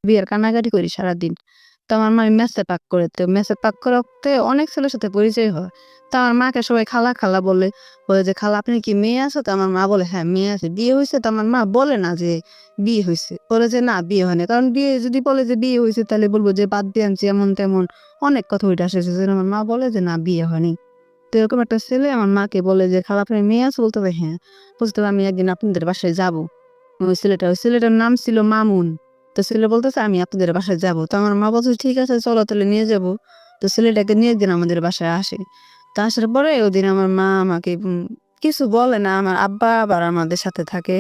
বিয়ের কান্নাকাটি করি সারাদিন। তো আমার মা মেসে পাক করে। তো মেসে পাক করতে অনেক ছেলের সাথে পরিচয় হয়। তো আমার মাকে সবাই খালা, খালা বলে। বলে যে, "খালা আপনার কি মেয়ে আছে?" তো আমার মা বলে, "হ্যাঁ, মেয়ে আছে।" "বিয়ে হইছে?" তো আমার মা বলে না যে বিয়ে হইছে। বলে যে, "না বিয়ে হয় নাই।" কারণ বিয়ে যদি বলে যে বিয়ে হইছে তাহলে বলব যে বাদ দিয়ে আনছি এমন তেমন অনেক কথা উইঠা আসে। সেজন্য আমার মা বলে যে, "না বিয়ে হয়নি।" তো এরকম একটা ছেলে আমার মাকে বলে যে, "খালা আপনার মেয়ে আছে?" বলতে হবে, "হ্যাঁ।" বলতে হবে, "আমি একদিন আপনাদের বাসায় যাবো।" ওই ছেলেটার নাম ছিল মামুন। তো ছেলে বলতেছে, "আমি আপনাদের বাসায় যাবো।" তো আমার মা বলছে, "ঠিক আছে চলো তাহলে নিয়ে যাবো।" তো ছেলেটাকে নিয়ে একদিন আমাদের বাসায় আসে। তো আসার পরে ওদিন আমার মা আমাকে কিছু বলে না। আমার আব্বা আবার আমাদের সাথে থাকে।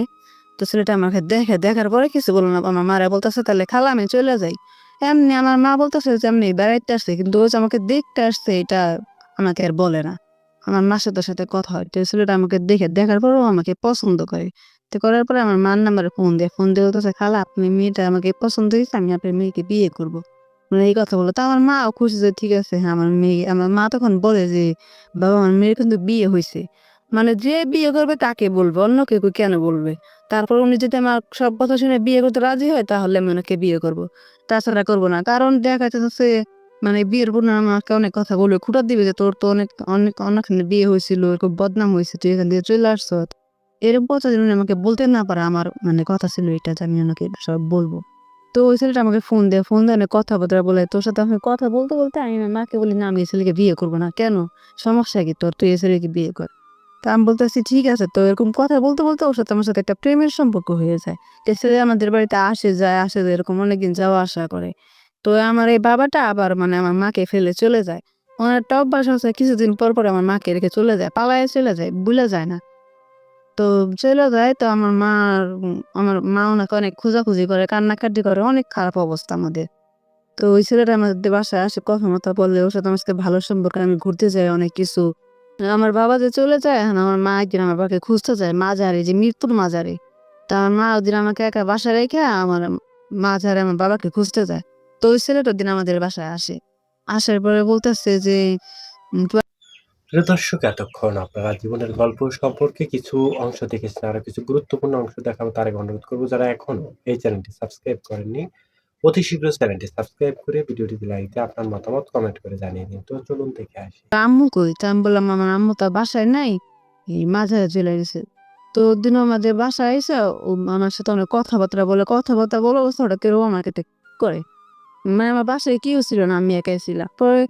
তো ছেলেটা আমাকে দেখে, দেখার পরে কিছু বলল না। আমার মারে বলতেছে, "তাহলে খালা আমি চইলা যাই।" এমনি আমার মা বলতেছে যে এমনি বেড়াইতে আসছে। কিন্তু ও যে আমাকে দেখতে আসছে এটা আমাকে আর বলে না। আমার মার সাথে কথা হয়। তো ছেলেটা আমাকে দেখার পরেও আমাকে পছন্দ করে। তো করার পরে আমার মার নাম্বারে ফোন দেয়। ফোন দিয়ে বলতেছে, "খালা আপনি মেয়েটা আমাকে পছন্দ হইছে, আমি আপনার মেয়েকে বিয়ে করব।" মানে এই কথা বলল। তো আমার মাও খুশি যে ঠিক আছে হ্যাঁ, আমার মা তখন বলে যে, "বাবা আমার মেয়ের কিন্তু বিয়ে হইছে।" মানে যে বিয়ে করবে তাকে বলবে, অন্য কেউ কেন বলবে? তারপর উনি যদি আমার সব কথা শুনে বিয়ে করতে রাজি হয় তাহলে আমি ওনাকে বিয়ে করব। তাছাড়া করব না। কারণ দেখা যাচ্ছে মানে বিয়ের পর আমাকে অনেক কথা বলবে, খুঁটা দিবে যে, "তোর তো অনেক অনেক অন্যখানে বিয়ে হইছিল, খুব বদনাম হইছে, তুই এখান থেকে চইলা আসছত।" এরকম কথা যেন উনি আমাকে বলতে না পারে আমার মানে কথা ছিল এটা যে আমি ওনাকে সব বলবো। তো ওই ছেলেটা আমাকে ফোন দেয়। ফোন দিয়ে অনেক কথাবার্তা বলে। তোর সাথে আমি কথা বলতে আমি আমার মাকে বলি, "না আমি এই ছেলেকে বিয়ে করব না।" "কেন? সমস্যা কি তোর? তুই এই ছেলেকে বিয়ে কর।" তা আমি বলতেছি, "ঠিক আছে।" তো এরকম কথা বলতে ওর সাথে আমার সাথে একটা প্রেমের সম্পর্ক হয়ে যায়। তো ছেলে আমাদের বাড়িতে আসে যায়, আসে যায় এরকম অনেকদিন যাওয়া আসা করে। তো আমার এই বাবাটা আবার মানে আমার মাকে ফেলে চলে যায়। ওনার একটা অভ্যাস আছে কিছুদিন পর আমার মাকে রেখে চলে যায়। পালায়ে চলে যায়, ভুইলা যায় না। তো চইলা যায় তো আমার মা উনাকে অনেক খোঁজাখুঁজি করে, কান্নাকাটি করে, অনেক খারাপ অবস্থা আমাদের। তো ওই ছেলেটা আমাদের বাসায় আসে কথা-মথা বলে, ওর সাথে আমার সাথে ভালো সম্পর্ক, আমি ঘুরতে যাই অনেক কিছু। আমার বাবা যে চলে যায় এখন আমার মা একদিন আমার বাবাকে খুঁজতে যায় মাজারে, যে মৃত্যুর মাজারে। তা আমার মা ওদিন আমাকে একা বাসায় রেখে আমার মাজারে আমার বাবাকে খুঁজতে যায়। তো ওই ছেলেটা ওদিন আমাদের বাসায় আসে। আসার পরে বলতেছে যে উম প্রিয় দর্শক, এতক্ষণ আপনারা জীবনের গল্প সম্পর্কে কিছু অংশ দেখেছেন। আরো কিছু গুরুত্বপূর্ণ অংশ দেখাবো, তার আগে অনুরোধ করবো যারা এখনো এই চ্যানেলটি সাবস্ক্রাইব করেননি অতি শীঘ্র চ্যানেলটি সাবস্ক্রাইব করে ভিডিওটিতে লাইক দিয়ে আপনার মতামত কমেন্ট করে জানিয়ে দিন। তো চলুন দেখে আসি। আম্মু কই? তো আমি বললাম, "আমার আম্মু তো বাসায় নাই। এই মাজারে চলে গেছে।" তো ওদিনও আমাদের বাসায় আইসা ও আমার সাথে অনেক কথাবার্তা বলে হঠাৎ করে ও আমাকে টেক করে। মানে আমার বাসায় কেউ ছিল না, আমি একাই ছিলাম। পরে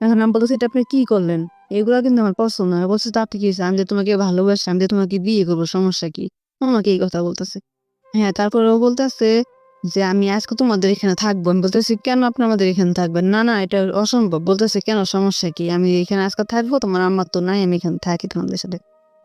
এখন আমি বলতেছি, "এটা আপনি কি করলেন? এগুলা কিন্তু আমার পছন্দ না।" বলছে, "তাতে কি হইছে? আমি যে তোমাকে ভালোবাসি, আমি যে তোমাকে বিয়ে করব, সমস্যা কি?" ও আমাকে এই কথা বলতেছে। হ্যাঁ, তারপরে ও বলতেছে যে, "আমি আজকে তোমাদের এখানে থাকবো।" আমি বলতেছি, "কেন আপনি আমাদের এখানে থাকবেন?" "না, না এটা অসম্ভব।" বলতেছে, "কেন সমস্যা কি? আমি এখানে আজকে থাকবো, তোমার আম্মা তো নাই, আমি এখানে থাকি তোমাদের সাথে।"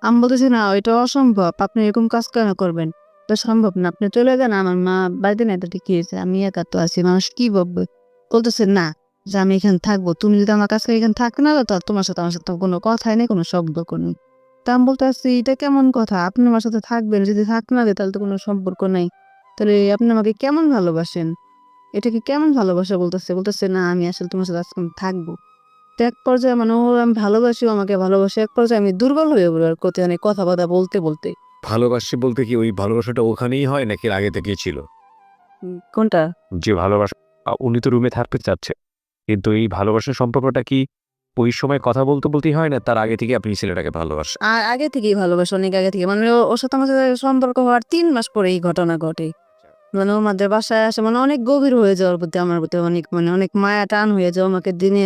আমি বলতেছি, "না এটা অসম্ভব। আপনি এরকম কাজ কেন করবেন? এটা সম্ভব না। আপনি চলে যান। আমার মা বাড়িতে নাই তো কি হয়েছে? আমি একা তো আছি। মানুষ কি ভাববে?" বলতেছে, "না, যে আমি এখানে থাকবো। তুমি যদি আমার কাছে এখানে থাকতে না দাও তাহলে তোমার সাথে আমার সাথে কোনো কথাই নেই, কোনো সম্পর্ক নেই।" তা আমি বলতেছি, "এটা কেমন কথা? আপনি আমার সাথে থাকবেন। যদি থাকতে না দেয় তাহলে তো কোনো সম্পর্ক নাই। তাহলে আপনি আমাকে কেমন ভালোবাসেন? এটা কি কেমন ভালোবাসা?" বলতেছে, "না আমি আসলে তোমার সাথে আজকে থাকবো।" তো এক পর্যায়ে মানে ও আমি ভালোবাসি, ও আমাকে ভালোবাসে। এক পর্যায়ে আমি দুর্বল হয়ে পড়ি ওর প্রতি অনেক কথাবার্তা বলতে। ভালোবাসি বলতে কি ওই ভালোবাসাটা ওখানেই হয় নাকি এর আগে থেকেই ছিল? কোনটা? যে ভালোবাসা উনি তো রুমে থাকতে চাচ্ছে। কিন্তু এই ভালোবাসার সম্পর্কটা কি ওই সময় কথা বলতেই হয় না তার আগে থেকে আপনি ছেলেটাকে ভালোবাসেন? আগে থেকেই ভালোবাসি, অনেক আগে থেকে। মানে ওর সাথে আমার সাথে সম্পর্ক হওয়ার ৩ মাস পরে এই ঘটনা ঘটে। মানে ও আমাদের বাসায় আসে মানে অনেক গভীর হয়ে যায় ওর প্রতি আমার প্রতি অনেক মানে অনেক মায়া টান হয়ে যায়। ও আমাকে দিনে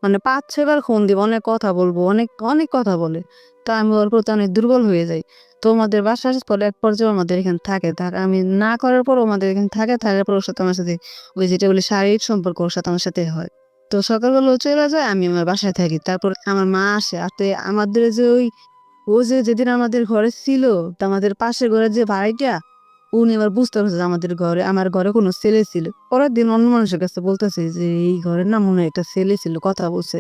মানে ৫-৬ বার ফোন দিব, অনেক কথা বলবো, অনেক কথা বলে। তো আমি ওর প্রতি অনেক দুর্বল হয়ে যাই। তো আমাদের বাসায় আসার পরে এক পর্যায়ে ও আমাদের এখানে থাকে। আমি না করার পর ও আমাদের এখানে থাকে। থাকার পর ওর সাথে আমার সাথে ওই যেটা বলি শারীরিক সম্পর্ক ওর সাথে আমার সাথে হয়। তো সকালবেলা ও চইলা যায়, আমি আমার বাসায় থাকি। তারপর আমার মা আসে। আসতে আমাদের যে ও যে যেদিন আমাদের ঘরে ছিল, তো আমাদের পাশের ঘরের যে ভাড়াটিয়া উনি এবার বুঝতে পারছে যে আমার ঘরে কোনো ছেলে ছিল। পরের দিন অন্য মানুষের কাছে বলতেছে যে, "এই ঘরে না মনে হয় একটা ছেলে ছিল, কথা বলছে।"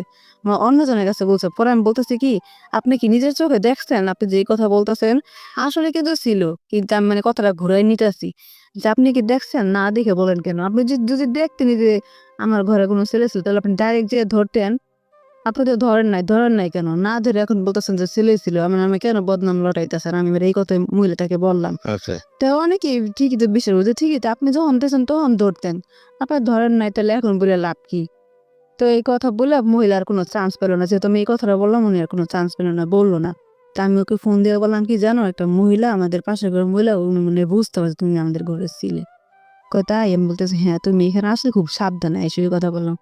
অন্যজনের কাছে বলছে। পরে আমি বলতেছি কি, "আপনি কি নিজের চোখে দেখছেন? আপনি যেই কথা বলতেছেন?" আসলে কিন্তু ছিল। কিন্তু আমি মানে কথাটা ঘুরাই নিতেছি। যে, "আপনি কি দেখছেন? না দেখে বলেন কেন? আপনি যদি দেখতেনই যে আমার ঘরে কোনো ছেলে ছিল তাহলে আপনি ডাইরেক্ট যেয়ে ধরতেন।" আপনি তো ধরেন নাই কেন? না ধরে এখন বলতেছেন যে ছেলে ছিল। আমার নামে কেন বদনাম রটাইতেছেন? আমি এবার এই কথাই মহিলাটাকে বললাম। আচ্ছা। তো অনেকেই ঠিকই তো বিশ্বাস করছে। ঠিকই তো আপনি যখন দিয়েছেন তখন ধরতেন। আপনার ধরেন নাই তাহলে এখন বলে লাভ কি? তো এই কথা বলে মহিলা আর কোনো চান্স পেল না। যেহেতু আমি এই কথাটা বললাম উনি আর কোনো চান্স পেল না, বলল না। তা আমি ওকে ফোন দিয়ে বললাম কি জানো? একটা মহিলা আমাদের পাশের ঘরের মহিলা উনি মনে হয় বুঝতে পারছে তুমি আমাদের ঘরে ছিলে। কয় তাই? আমি বলতেছি হ্যাঁ, তুমি এখানে আসলে খুব সাবধানে আইসো এই কথা বললাম।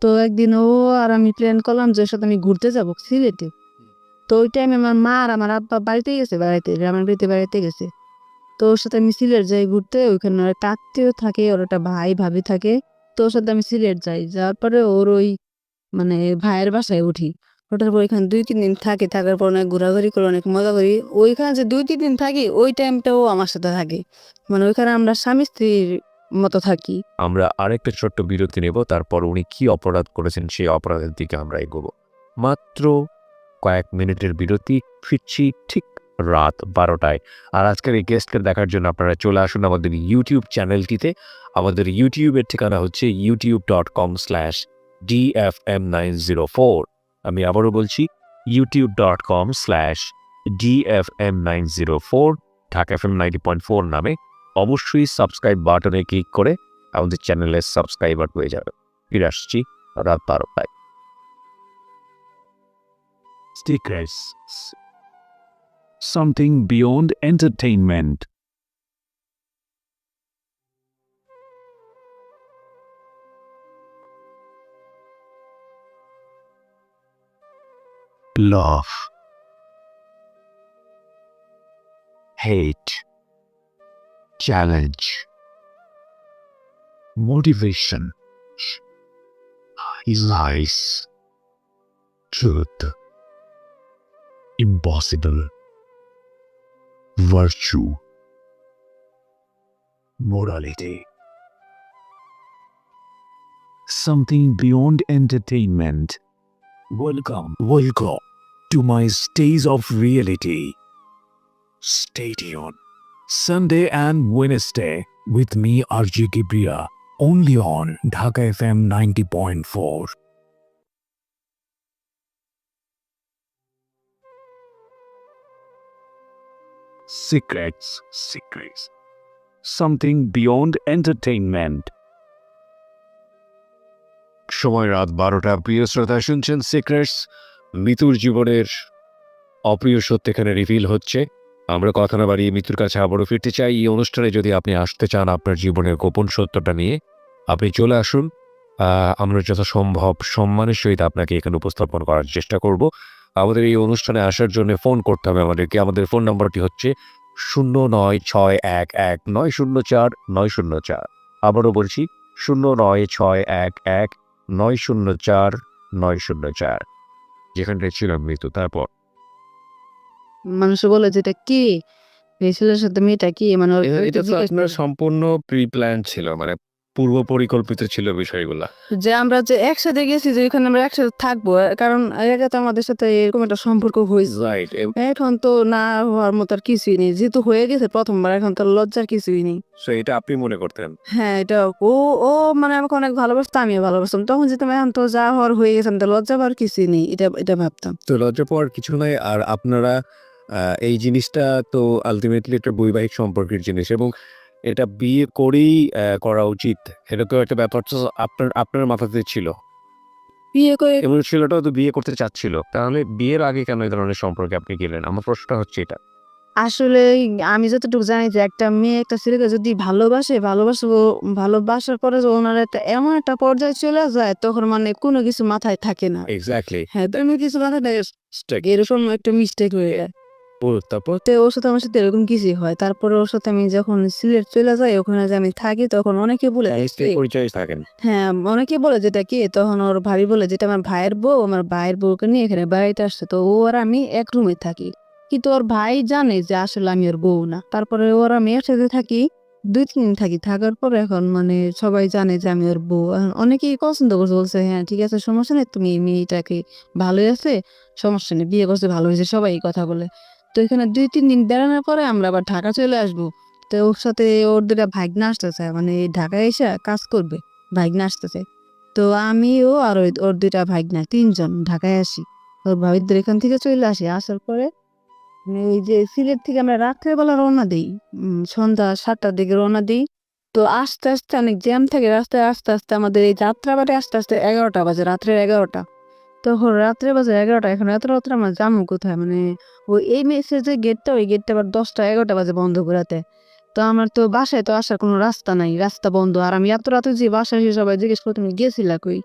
তো একদিন ও আর আমি প্ল্যান করলাম যে ওর সাথে আমি ঘুরতে যাবো সিলেটে। তো ওই টাইমে আমার মা আর আমার আব্বা বাড়িতে গেছে গ্রামের বাড়িতে বেড়াইতে গেছে। তো ওর সাথে আমি সিলেট যাই ঘুরতে। ওইখানে ওর একটা আত্মীয় থাকে, ওর একটা ভাই ভাবি থাকে। তো ওর সাথে আমি সিলেট যাই। যাওয়ার পরে ওর ওই মানে ভাইয়ের বাসায় উঠি। ওঠার পর ওইখানে ২-৩ দিন থাকি। থাকার পর অনেক ঘোরাঘুরি করি, অনেক মজা করি। ওইখানে যে ২-৩ দিন থাকি ওই টাইমটাও আমার সাথে থাকে। মানে ওইখানে আমরা স্বামী-স্ত্রীর মতো থাকি। আমরা আরেকটা ছোট্ট বিরতি নেব, তারপর উনি কি অপরাধ করেছেন সেই অপরাধের দিকে আমরা এগোবো। মাত্র কয়েক মিনিটের বিরতি, ফিরছি ঠিক রাত ১২টায়। আর আজকের এই গেস্টকে দেখার জন্য আপনারা চলে আসুন আমাদের ইউটিউব চ্যানেলটিতে। আমাদের ইউটিউবের ঠিকানা হচ্ছে youtube.com/dfm904। আমি আবারও বলছি youtube.com/dfm904, ঢাকা এফএম 90.4 নামে। অবশ্যই সাবস্ক্রাইব বাটনে ক্লিক করে আমাদের চ্যানেলের সাবস্ক্রাইবার হয়ে যাবে। ফিরে আসছি রাত ১২টায়। Stickers. Something beyond entertainment. Love. Hate. Challenge. Motivation. Lies. Truth. Impossible. Virtue. Morality. Something beyond entertainment. Welcome to my stage of reality. Stay tuned. Sunday and Wednesday with me RJ Gibria, only on Dhaka FM 90.4. Secrets. Something beyond entertainment. সময় রাত ১২টা। প্রিয় শ্রোতা, শুনছেন secrets. মিতুর জীবনের অপ্রিয় সত্য এখানে রিভিল হচ্ছে। আমরা কথা না বাড়িয়ে মিতুর কাছে আবারও ফিরতে চাই। এই অনুষ্ঠানে যদি আপনি আসতে চান আপনার জীবনের গোপন সত্যটা নিয়ে, আপনি চলে আসুন। আমরা যথাসম্ভব সম্মানের সহিত আপনাকে এখানে উপস্থাপন করার চেষ্টা করব। আমাদের এই অনুষ্ঠানে আসার জন্য ফোন করতে হবে আমাদেরকে। আমাদের ফোন নম্বরটি হচ্ছে 09611904904। আবারও বলছি 09611904904। যেখানটায় ছিলাম মৃত্যু। তারপর মানুষ বলে যে এটা কি? এই ছেলের সাথে মেয়েটা কি? মানে ওর এটা তো আপনার সম্পূর্ণ প্রি প্ল্যান ছিল, মানে পূর্ব পরিকল্পিত ছিল বিষয়গুলা। যে আমরা যে একসাথে গেছি যে ওইখানে আমরা একসাথে থাকবো। কারণ আগে তো আমাদের সাথে এরকম একটা সম্পর্ক হয়েছে। রাইট। এখন তো না হওয়ার মতো আর কিছুই নেই। যেহেতু হয়ে গেছে প্রথমবার, এখন তো লজ্জার কিছুই নেই। সো এটা আপনি মনে করতেন? হ্যাঁ, এটা ও ও মানে আমাকে অনেক ভালোবাসতো, আমিও ভালোবাসতাম। তখন যেতাম, এখন তো যা হওয়ার হয়ে গেছে, আমি তো লজ্জা পাওয়ার কিছুই নেই। এটা ভাবতাম। তো লজ্জা পাওয়ার কিছু নাই। আর আপনারা এই জিনিসটা তো আলটিমেটলি একটা বৈবাহিক সম্পর্কের জিনিস এবং এটা বিয়ে করেই করা উচিত। এরকম একটা ব্যাপার তো আপনার মাথাতে ছিল বিয়ে করে এবং ছেলেটাও তো বিয়ে করতে চাচ্ছিল। তাহলে বিয়ের আগে কেন এই ধরনের সম্পর্কে আপনি গেলেন? আমার প্রশ্নটা হচ্ছে এটা। আসলে আমি যতটুকু জানি যে একটা মেয়ে একটা ছেলেকে যদি ভালোবাসার পরে যে ওনার একটা এমন একটা পর্যায়ে চলে যায়, তখন মানে কোনো কিছু মাথায় থাকে না। এক্স্যাক্টলি। হ্যাঁ, তো আমি কিছু মাথায় থাকে, এরকম একটা মিস্টেক হয়ে যায়। তারপর তো ওর সাথে আমার সাথে এরকম কিছুই হয়। তারপরে ওর সাথে আমি যখন সিলেট চলে যাই, ওখানে যে আমি থাকি, তখন অনেকে বলে পরিচয় থাকেন। হ্যাঁ, অনেকে বলে যেটা কি, তখন ওর ভাবি বলে যেটা আমার ভাইয়ের বউ, আমার ভাইয়ের বউকে নিয়ে এখানে বাড়িতে আসছে। তো ও আর আমি এক রুমে থাকি। কিন্তু ওর ভাই জানে যে আসলে আমি ওর বউ না। তারপরে ওর আমি একসাথে থাকি, ২-৩ দিন থাকি। থাকার পর এখন মানে সবাই জানে যে আমি ওর বউ। এখন অনেকেই পছন্দ করছে, বলছে হ্যাঁ ঠিক আছে, সমস্যা নেই, তুমি মেয়েটাকে ভালোই আছে, সমস্যা নেই, বিয়ে করছে ভালো হয়েছে, সবাই এই কথা বলে। তো এখানে ২-৩ দিন বেড়ানোর পরে আমরা আবার ঢাকা চলে আসবো। তো ওর সাথে ওর ২ টা ভাগ্না আসতেছে, মানে ঢাকায় এসে কাজ করবে, ভাগ্না আসতেছে। তো আমিও আর ওর 2টা ভাইগনা 3 জন ঢাকায় আসি। ওর ভাবিদের এখান থেকে চলে আসি। আসার পরে মানে ওই যে সিলেট থেকে আমরা রাত্রেবেলা রওনা দেই। সন্ধ্যা 7টার দিকে রওনা দেই। তো আস্তে, আস্তে অনেক জ্যাম থাকে রাস্তায়। আস্তে, আস্তে আমাদের এই যাত্রাবাড়ি আস্তে, আস্তে 11টা বাজে, রাত্রের 11টা। তখন রাত্রে বাজে 11টা। এখন এত রাত্রে আমরা যামু কোথায়? মানে এই মেসের যে গেটটা, ওই গেটটা আবার 10টা 11টা বাজে বন্ধ করে দেয়। তো আমার তো বাসায় তো আসার কোনো রাস্তা নাই, রাস্তা বন্ধ। আর আমি এত রাতে যে বাসায় এসে সবাই জিজ্ঞেস করে, "তুমি গেছিলা কই?"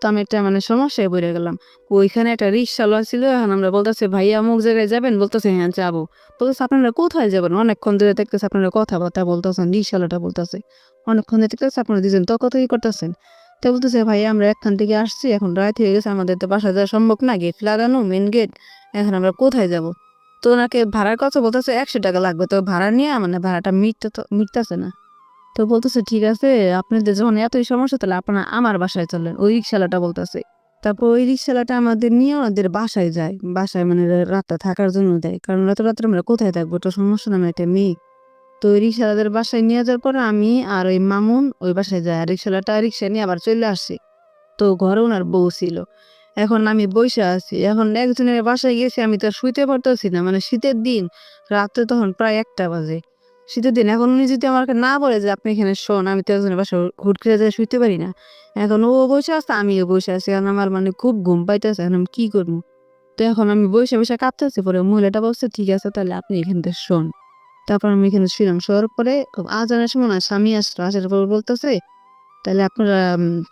তো আমি একটা মানে সমস্যায় পড়ে গেলাম। ওইখানে একটা রিক্শাওয়ালা ছিল। এখন আমরা বলতেছি, "ভাইয়া অমুক জায়গায় যাবেন?" বলতেছে, "হ্যাঁ, যাবো।" বলতেছে, "আপনারা কোথায় যাবেন?" অনেকক্ষণ ধরে দেখতেছি আপনারা কথাবার্তা বলতেছেন। রিক্শাওয়ালাটা বলতেছে, "অনেকক্ষণ ধরে দেখতেছি আপনারা দুজন তর্কাতর্কি করতেছেন।" তো বলতেছে, "ভাইয়া আমরা এখান থেকে আসছি, এখন রাত হয়ে গেছে, আমাদের তো বাসায় যাওয়া সম্ভব না, গেট লাগানো, মেন গেট। এখন আমরা কোথায় যাব?" তো ওনাকে ভাড়ার কথা বলতেছে, 100 টাকা লাগবে। তো ভাড়া নিয়ে মানে ভাড়াটা মিটতেছে না। তো বলতেছে, "ঠিক আছে, আপনাদের যখন এতই সমস্যা তাহলে আপনারা আমার বাসায় চলেন।" ওই রিক্শাওয়ালাটা বলতেছে। তারপর ওই রিক্শাওয়ালাটা আমাদের নিয়ে ওনাদের বাসায় যায়। বাসায় মানে রাতটা থাকার জন্য দেয়। কারণ এত রাত্রে আমরা কোথায় থাকবো? তো সমস্যা না, আমি একটা মেয়ে। তো ওই রিক্শাওয়ালাদের বাসায় নিয়ে যাওয়ার পরে আমি আর ওই মামুন ওই বাসায় যাই। আর রিক্শাওয়ালাটা রিক্সা নিয়ে আবার চলে আসছে। তো ঘরে উনার বউ ছিল। এখন আমি বইসা আছি। এখন একজনের বাসায় গেছি, আমি তো আর শুইতে পারতেছি না। মানে শীতের দিন, রাত্রে তখন প্রায় 1টা বাজে। শীতের দিন। এখন উনি যদি আমাকে না বলে যে, "আপনি এখানে শোন", আমি তো একজনের বাসায় হুট করে যেয়ে শুইতে পারি না। এখন ও বইসা আছে, আমিও বইসা আছি। এখন আমার মানে খুব ঘুম পাইতেছে। এখন আমি কি করবো? তো এখন আমি বইসা কাঁদতেছি। পরে মহিলাটা বলছে, "ঠিক আছে, তাহলে আপনি এখান থেকে শোন।" তারপর আমি এখানে শুইলাম। শোয়ার পরে আজানের সময় না স্বামী আসলো। আসার পর বলতেছে, "তাহলে আপনারা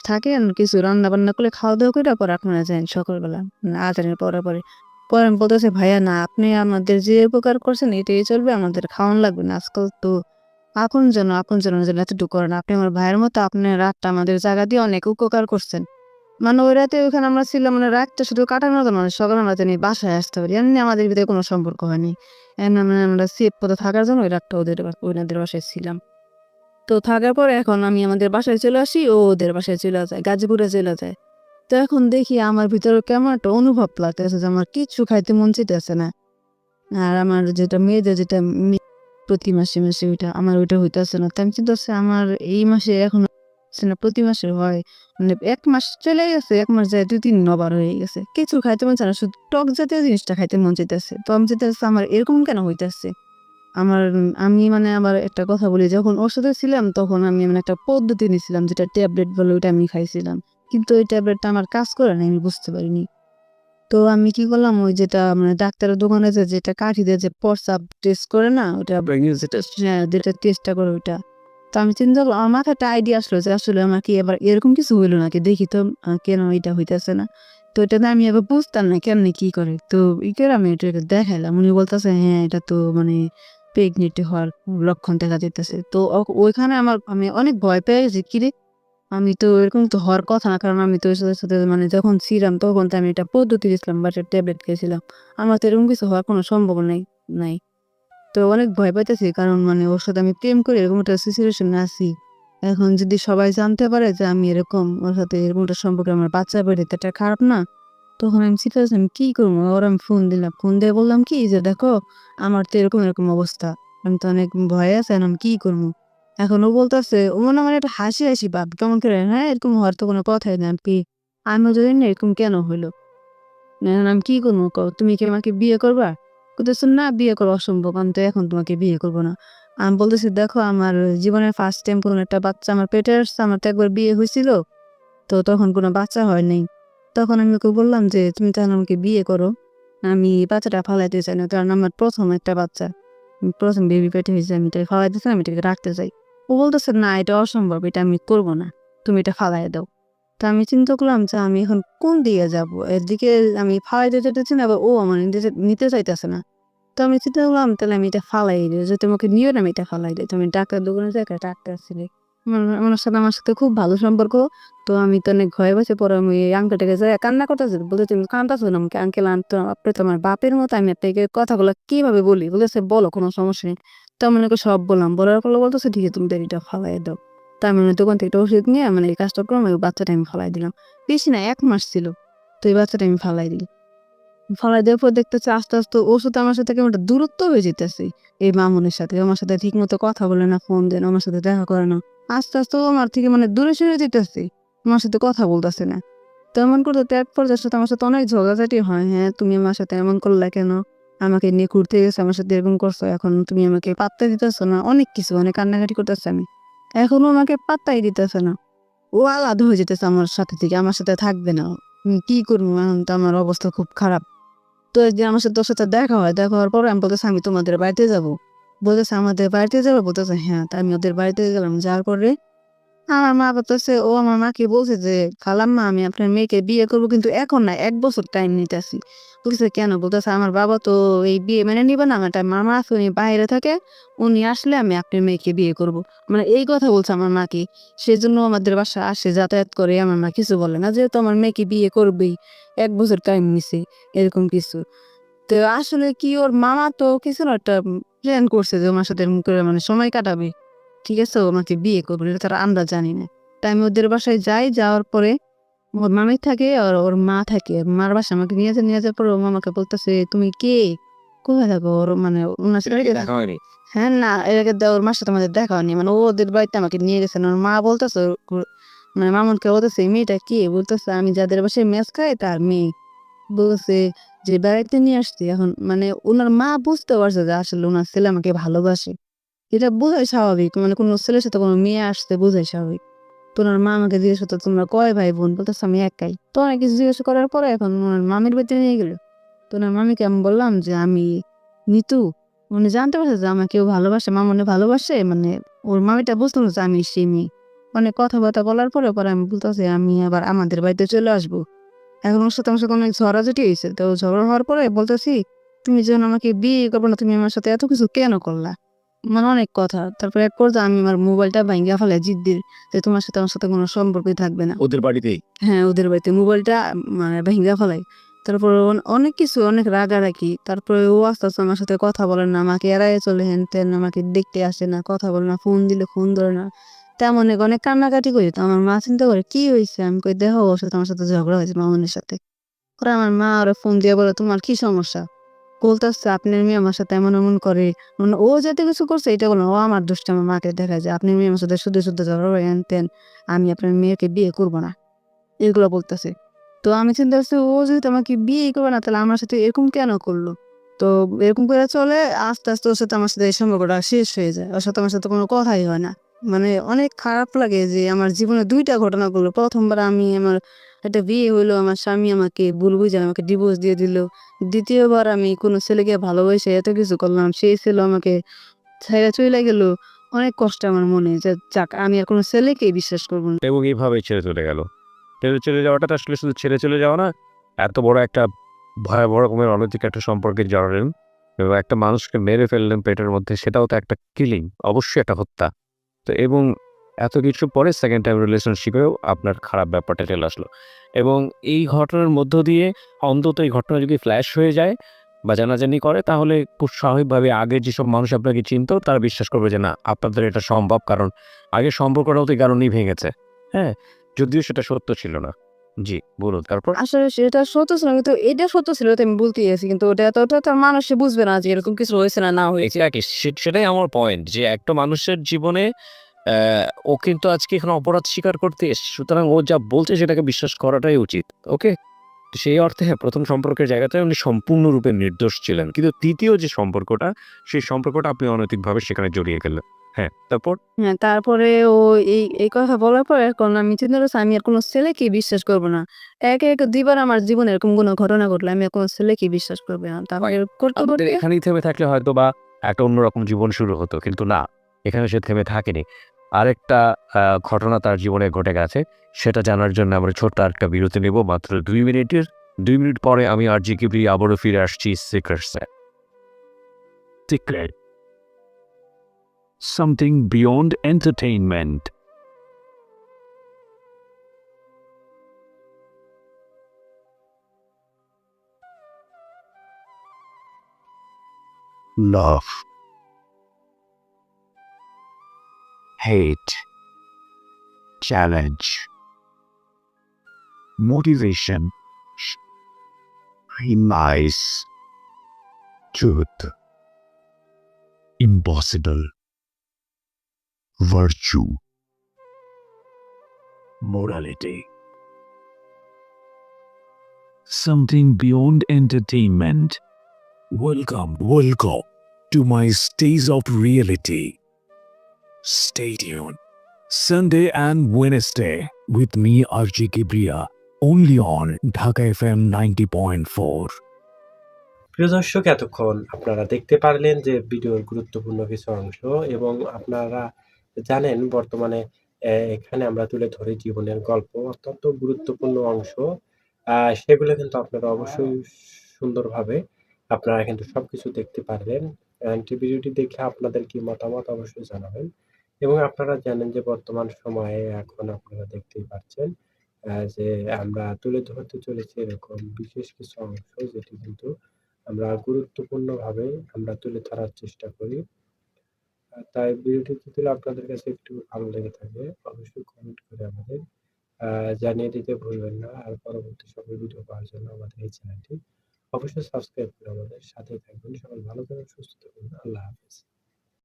থাকেন, কিছু রান্না-বান্না করে খাওয়া-দাওয়া কইরা পরে আপনারা যাইন সকালবেলা, আজানের পরে, পরে।" পরে আমি বলতেছি, "ভাইয়া না, আপনি আমাদের যে উপকার করছেন এটাই চলবে, আমাদের খাওয়ান লাগবে না। আজকাল তো আপনজনের জন্য এতটুকু করেন। আপনি আমার ভাইয়ের মতো, আপনি রাতটা আমাদের জাগা দিয়ে অনেক উপকার করছেন।" মানে ওই রাতে ওখানে আমরা ছিলাম, মানে রাতটা শুধু কাটানোর জন্য না, সকালে আমরা জানি বাসায় আসতে পারি। এমনি আমাদের ভিতরে কোনো সম্পর্ক হয়নি। মানে আমরা সেফ পথে থাকার জন্য ওই রাতটা ওনাদের বাসায় ছিলাম। তো থাকার পরে এখন আমি আমাদের বাসায় চলে আসি, ও ওদের বাসায় চলে যায়, গাজীপুরে চলে যায়। তো এখন দেখি আমার ভিতরে কেমন একটা অনুভব লাগতেছে যে আমার কিচ্ছু খাইতে মন চাইতেছে না। আর আমার যেটা মেয়েদের যেটা প্রতি মাসে ওইটা আমার ওইটা হইতেছে না। তো আমি চিন্তা করছি আমার এই মাসে এখন হচ্ছে না, প্রতি মাসে হয়। মানে 1 মাস চলে গেছে, 1 মাস যায় 2-3 ওভার হয়ে গেছে। কিছু খাইতে মন চায় না, শুধু টক জাতীয় জিনিসটা খাইতে মন চাইতেছে। তো আমি চাইতেছি আমার এরকম কেন হইতেছে? আমি মানে আবার একটা কথা বলি, যখন ওর সাথে ছিলাম তখন আমি মানে একটা পদ্ধতি নিছিলাম, যেটা ট্যাবলেট বলে, ওইটা আমি খাইছিলাম। কিন্তু ওই ট্যাবলেটটা আমার কাজ করে নাই, আমি বুঝতে পারিনি। তো আমি কি করলাম, ওই যেটা মানে ডাক্তারের দোকানে যেটা কাঠি দিয়ে যে প্রস্রাব টেস্ট করে না, ওটা যেটা টেস্টটা করে ওইটা। তো আমি চিন্তা করলাম, আমার মাথায় একটা আইডিয়া আসলো যে আসলে আমার কি এবার এরকম কিছু হইলো নাকি, দেখি তো কেন এটা হইতেছে না। তো এটা আমি এবার বুঝতাম না কেমনে কি করে। তো করে আমি এটাকে দেখাইলাম। উনি বলতেছে, "হ্যাঁ, এটা তো মানে প্রেগনেন্ট হওয়ার লক্ষণ দেখা যাইতেছে।" তো ওইখানে আমি অনেক ভয় পেয়ে গেছি। কিরে, আমি তো এরকম তো হওয়ার কথা না। কারণ আমি তো ওর সাথে মানে যখন ছিলাম তখন তো আমি একটা পদ্ধতি দিয়েছিলাম বা একটা ট্যাবলেট খেয়েছিলাম। আমার তো এরকম কিছু হওয়ার কোনো সম্ভাবনা নাই। তো অনেক ভয় পাইতেছি, কারণ মানে ওর সাথে আমি প্রেম করে এরকম একটা সিচুয়েশন এ আছি। এখন যদি সবাই জানতে পারে যে আমি এরকম, ওর সাথে এরকম একটা সম্পর্কে আমার বাচ্চা বের হইতে, এটা খারাপ না? তখন আমি চিন্তা করছি আমি কি করবো? ওর আমি ফোন দিলাম। ফোন দিয়ে বললাম কি যে, "দেখো, আমার তো এরকম অবস্থা। আমি তো অনেক ভয়ে আছি, এখন আমি কি করবো?" এখন ও বলতেছে, ও মনে হয় একটা হাসি ভাব। কেমন করে, "হ্যাঁ, এরকম হওয়ার তো কোনো কথাই না। আমিও জানি না এরকম কেন হইলো। এখন আমি কি করবো কও? তুমি কি আমাকে বিয়ে করবা?" কইতেছে, "না, বিয়ে করা অসম্ভব। আমি তো এখন তোমাকে বিয়ে করব না।" আমি বলতেছি, "দেখো, আমার জীবনের ফার্স্ট টাইম কোনো একটা বাচ্চা আমার পেটে আসছে। আমার তো একবার বিয়ে হইছিল। তো তখন কোনো বাচ্চা হয় নাই।" তখন আমি ওকে বললাম যে, "তুমি তাহলে আমাকে বিয়ে করো। আমি বাচ্চাটা ফালাইতে চাই না। কারণ আমার ১ম একটা বাচ্চা। ১ম বেবি পেটে হইছে। আমি এটাকে ফালাইতে চাই না, আমি এটাকে রাখতে চাই।" ও বলতেছে, "না, এটা অসম্ভব। এটা আমি করব না। তুমি এটা ফালাইয়া দাও।" তো আমি চিন্তা করলাম যে আমি এখন কোন দিকে যাবো? এদিকে আমি ফালাইতে চাইতেছি না, আবার ও আমার নিতে চাইতেছে না। তো আমি চিন্তা করলাম তাহলে আমি এটা ফালাই দেই। যদি তোমাকে নিও না, আমি এটা ফালাই দেই। তো আমি ডাক্তার দোকানে যাই, একটা ডাক্তার ছিলি। আমার সাথে খুব ভালো সম্পর্ক। তো আমি তো অনেক ভয় পাইছি। পরে আমি এই আঙ্কেলটাকে যাইয়া কান্না করতেছি। বলতেছি, "তুমি কান্দতেছো না? আঙ্কেল, আপনি তো আমার বাপের মতো। আমি আপনাকে কথাগুলো কিভাবে বলি?" বলতেছে, "বলো, কোনো সমস্যা নেই।" তো আমি ওনাকে সব বললাম। বলার পরে বলতেছে, "ঠিক আছে, তুমি তাহলে এটা ফালাইয়া দাও।" তো আমি ওনার দোকান থেকে একটা ওষুধ নিয়ে মানে এই কাজটা করলাম। ওই বাচ্চাটা আমি ফালাই দিলাম। বেশি না, 1 মাস ছিল। তো এই বাচ্চাটা আমি ফালাই দিই। ফালাই দেওয়ার পর দেখতেছি আস্তে, আস্তে ওর সাথে আমার সাথে কেমন একটা দূরত্ব হয়ে যাইতেছে। এই মামুনের সাথে। ও আমার সাথে ঠিকমতো কথা বলে না, ফোন দেয় না, আমার সাথে দেখা করে না। আস্তে, আস্তে ও আমার থেকে মানে দূরে সরে যাইতেছে। আমার সাথে কথা বলতেছে না। তো এমন করতে তো এক পর্যায়ে সাথে আমার সাথে অনেক ঝগড়াঝাটি হয়। হ্যাঁ, তুমি আমার সাথে এমন করলা কেন? আমাকে নিয়ে ঘুরতে গেছো, আমার সাথে এরকম করছো। এখন তুমি আমাকে পাত্তা দিতেছো না। অনেক কিছু অনেক কান্নাকাটি করতেছি আমি। এখনো আমাকে পাত্তাই দিতেছে না। ও আলাদা হয়ে যেতেছে আমার সাথে থেকে। আমার সাথে থাকবে না। আমি কি করবো? এখন তো আমার অবস্থা খুব খারাপ। তো একদিন আমার সাথে তোর সাথে দেখা হয়। দেখা হওয়ার পরে আমি বলতেছি, "আমি তোমাদের বাড়িতে যাবো।" বলতেছে, "আমাদের বাড়িতে যাবো?" বলতেছে, "হ্যাঁ।" তা আমি ওদের বাড়িতে গেলাম। যাওয়ার পরে আমার মা বলতেছে, ও আমার মাকে বলছে যে, "খালাম্মা আমি আপনার মেয়েকে বিয়ে করবো কিন্তু এখন না, ১ বছর টাইম নিতেছি।" বলতেছে, "কেন?" বলতেছে, "আমার বাবা তো এই বিয়ে মেনে নিবে না। আমার একটা মামা আছে উনি বাইরে থাকে। উনি আসলে আমি আপনার মেয়েকে বিয়ে করবো।" মানে এই কথা বলছে আমার মাকে। সেজন্য আমাদের বাসায় আসে, যাতায়াত করে। আমার মা কিছু বলে না। যেহেতু আমার মেয়েকে বিয়ে করবেই। ১ বছর টাইম নিছে। এরকম কিছু। তো আসলে কি ওর মামা তো কিছু না একটা প্ল্যান করছে যে আমার সাথে এরকম করে মানে সময় কাটাবে। ঠিক আছে? ও আমাকে বিয়ে করবে। এটা তারা আমরা জানি না। তাই আমি ওদের বাসায় যাই। যাওয়ার পরে ওর মামি থাকে আর ওর মা থাকে। মার বাসায় আমাকে নিয়ে যায়। নিয়ে যাওয়ার পরে ওর মামাকে বলতেছে, "তুমি কে? কোথায় থাকো?" ওর মানে উনার সাথে দেখা হয়নি। হ্যাঁ, না এর আগে ওর মার সাথে আমাদের দেখা হয়নি। মানে ও ওদের বাড়িতে আমাকে নিয়ে গেছেন। ওর মা বলতেছে মানে মামুনকে বলতেছে, "এই মেয়েটা কে?" বলতেছে, "আমি যাদের বাসায় মেস খাই তার মেয়ে।" বলছে যে বেড়াইতে নিয়ে আসছি। এখন মানে উনার মা বুঝতে পারছে যে আসলে উনার ছেলে আমাকে ভালোবাসে। এটা বোঝাই স্বাভাবিক। মানে কোনো ছেলের সাথে কোনো মেয়ে আসছে বোঝাই স্বাভাবিক। তো উনার মা আমাকে জিজ্ঞেস করতো, "তোমরা কয় ভাই বোন?" বলতেছে, "আমি একাই।" তো অনেক কিছু জিজ্ঞাসা করার পরে এখন উনার মামির বাড়িতে নিয়ে গেল। তো উনার মামিকে আমি বললাম যে, "আমি নিতু।" উনি জানতে পারছে যে আমাকে কেউ ভালোবাসে, মামুনি ভালোবাসে। মানে ওর মামিটা বুঝতে পারছে আমি সেই মেয়ে। অনেক কথাবার্তা বলার পরে আমি বলতেছি, "আমি আবার আমাদের বাড়িতে চলে আসবো।" এখন ওর সাথে আমার সাথে অনেক ঝগড়াঝাটি হইছে। তো ঝগড়া হওয়ার পরে বলতেছি, "তুমি যখন আমাকে বিয়ে করবে না, তুমি আমার সাথে এত কিছু কেন করলা?" মানে অনেক কথা। তারপরে এক পর্যায়ে আমি আমার মোবাইলটা ভাইঙ্গা ফেলাই জিদ্দির যে, "তোমার সাথে আমার সাথে কোনো সম্পর্কই থাকবে না।" ওদের বাড়িতেই? হ্যাঁ, ওদের বাড়িতে মোবাইলটা মানে ভাইঙ্গা ফেলাই। তারপরে অনেক কিছু অনেক রাগারাগি। তারপরে ও আস্তে, আস্তে আমার সাথে কথা বলে না। আমাকে এড়াইয়া চলে হেন-তেন। আমাকে দেখতে আসে না, কথা বলে না, ফোন দিলে ফোন ধরে না। তেমন অনেক কান্নাকাটি করি। তো আমার মা চিন্তা করে, "কি হইছে?" আমি কই, "দেখো ওর সাথে আমার সাথে ঝগড়া হয়েছে মামুনের সাথে।" পরে আমার মা ওরে ফোন দিয়ে বলে, "তোমার কি সমস্যা?" বলতেছে, "আপনার মেয়ে আমার সাথে এমন করে।" মানে ও যাতে কিছু করছে এটা বলে না। ও আমার দোষটা আমার মাকে দেখায় যে, "আপনার মেয়ে আমার সাথে শুধু ঝগড়া করে হেন-তেন। আমি আপনার মেয়েকে বিয়ে করব না।" এগুলো বলতেছে। তো আমি চিন্তা করছি ও যেহেতু আমাকে বিয়েই করবে না তাহলে আমার সাথে এরকম কেন করলো? তো এরকম করে চলে আস্তে, আস্তে ওর সাথে আমার সাথে এই সম্পর্কটা শেষ হয়ে যায়। ওর সাথে আমার সাথে কোনো কথাই হয় না। মানে অনেক খারাপ লাগে যে আমার জীবনে ২ টা ঘটনা ঘটলো। ১ম বার আমার একটা বিয়ে হইলো, আমার স্বামী আমাকে ভুল বুইঝা আমাকে ডিভোর্স দিয়ে দিল। ২য় বার আমি কোনো ছেলেকে ভালোবেসে এত কিছু করলাম। সেই ছেলে আমাকে ছাইড়া চইলা গেল। অনেক কষ্ট আমার মনে যে যাক আমি আর কোনো ছেলেকেই বিশ্বাস করব না। এবং এইভাবেই ছেড়ে চলে গেল। ছেড়ে চলে যাওয়াটা তো আসলে শুধু ছেড়ে চলে যাওয়া না, এত বড় একটা ভয়াবহ রকমের অনৈতিক একটা সম্পর্কে জড়ালেন এবং একটা মানুষকে মেরে ফেললেন পেটের মধ্যে, সেটাও তো একটা কিলিং, অবশ্যই একটা হত্যা। তো এবং এত কিছুর পরে সেকেন্ড টাইম রিলেশনশিপেও আপনার খারাপ ব্যাপারটা চলে আসলো। এবং এই ঘটনার মধ্য দিয়ে অন্তত এই ঘটনা যদি ফ্ল্যাশ হয়ে যায় বা জানাজানি করে তাহলে খুব স্বাভাবিকভাবে আগের যেসব মানুষ আপনাকে চিনত তারা বিশ্বাস করবে যে না আপনাদের এটা সম্ভব, কারণ আগের সম্পর্কটাও তো এই কারণেই ভেঙেছে। হ্যাঁ? যদিও সেটা সত্য ছিল না। জি, বলুন তারপর? আসলে সেটা সত্য ছিল না, কিন্তু এটা সত্য ছিল তো আমি বলতেই আছি। কিন্তু ওটা তো মানুষ বুঝবে না যে এরকম কিছু হয়েছে না, না হয়েছে। এক্সাক্টলি সেটাই আমার পয়েন্ট যে একটা মানুষের জীবনে ও কিন্তু আজকে এখানে অপরাধ স্বীকার করতে এসছে। সুতরাং ও যা বলছে সেটাকে বিশ্বাস করাটাই উচিত। ওকে? তো সেই অর্থে হ্যাঁ, ১ম সম্পর্কের জায়গাটায় উনি সম্পূর্ণরূপে নির্দোষ ছিলেন। কিন্তু ৩য় যে সম্পর্কটা, সেই সম্পর্কটা আপনি অনৈতিকভাবে সেখানে জড়িয়ে গেলেন। হ্যাঁ, তারপর? হ্যাঁ, তারপরে ও এই কথা বলার পরে এখন আমি চিন্তা করছি আমি আর কোনো ছেলেকেই বিশ্বাস করব না। একে, একে ২ বার আমার জীবনে এরকম কোনো ঘটনা ঘটলে আমি আর কোনো ছেলেকেই বিশ্বাস করব না। তারপরে করতে, আমাদের করতে এখানেই থেমে থাকলে হয়তোবা একটা অন্যরকম জীবন শুরু হতো। কিন্তু না, এখানে সে থেমে থাকেনি। আরেকটা ঘটনা তার জীবনে ঘটে গেছে। সেটা জানার জন্য আমরা ছোট্ট আরেকটা বিরতি নেব মাত্র ২ মিনিটের। ২ মিনিট পরে আমি আরজি কিবরি আবারও ফিরে আসছি সিক্রেটসে। Secret. Something beyond entertainment. Love. Hate. Challenge. Motivation. Lies. Truth. Impossible. Virtue. morality. Something beyond entertainment. Welcome to my stage of reality. Stay tuned. Sunday and Wednesday with me, RJ Kibria, only on Dhaka FM 90.4. প্রিয় দর্শক, এতক্ষণ আপনারা দেখতে পারলেন যে ভিডিওর গুরুত্বপূর্ণ কিছু অংশ, এবং আপনারা জানেন বর্তমানে এখানে আমরা তুলে ধরি জীবনের গল্প, অত্যন্ত গুরুত্বপূর্ণ অংশ। সেগুলো কিন্তু আপনারা অবশ্যই সুন্দরভাবে আপনারা কিন্তু সবকিছু দেখতে পারবেন। ভিডিওটি দেখে আপনাদের কি মতামত অবশ্যই জানাবেন, এবং আপনারা জানেন যে বর্তমান সময়ে এখন আপনারা দেখতেই পাচ্ছেন যে আমরা তুলে ধরতে চলেছি এরকম বিশেষ কিছু অংশ, যেটি কিন্তু আমরা গুরুত্বপূর্ণভাবে আমরা তুলে ধরার চেষ্টা করি। তাই ভিডিওটি যদি আপনাদের কাছে একটু ভালো লেগে থাকে, অবশ্যই কমেন্ট করে আমাদের জানিয়ে দিতে ভুলবেন না। আর পরবর্তী সকল ভিডিও পাওয়ার জন্য আমাদের এই চ্যানেলটি অবশ্যই সাবস্ক্রাইব করে আমাদের সাথেই থাকবেন। সবাই ভালো থাকুন, সুস্থ থাকুন। আল্লাহ হাফেজ।